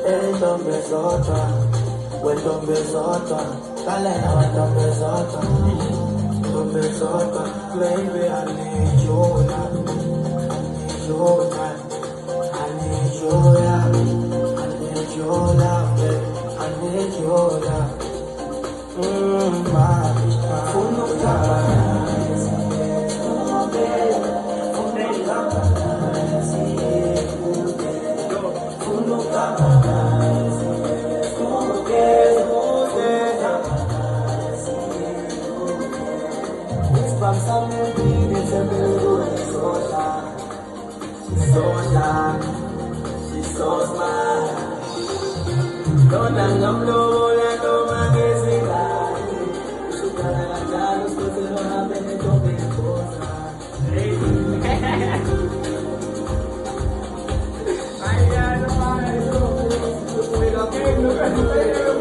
Entombe sodwa, wentombe sodwa, kalena wentombe sodwa, entombe sodwa, baby I need you now, I need you now, I need you now, baby, I need you now. She's so smart. Don't I'm low, I know my amazing life. You gotta let down, because you don't have any topic for that. I know, look at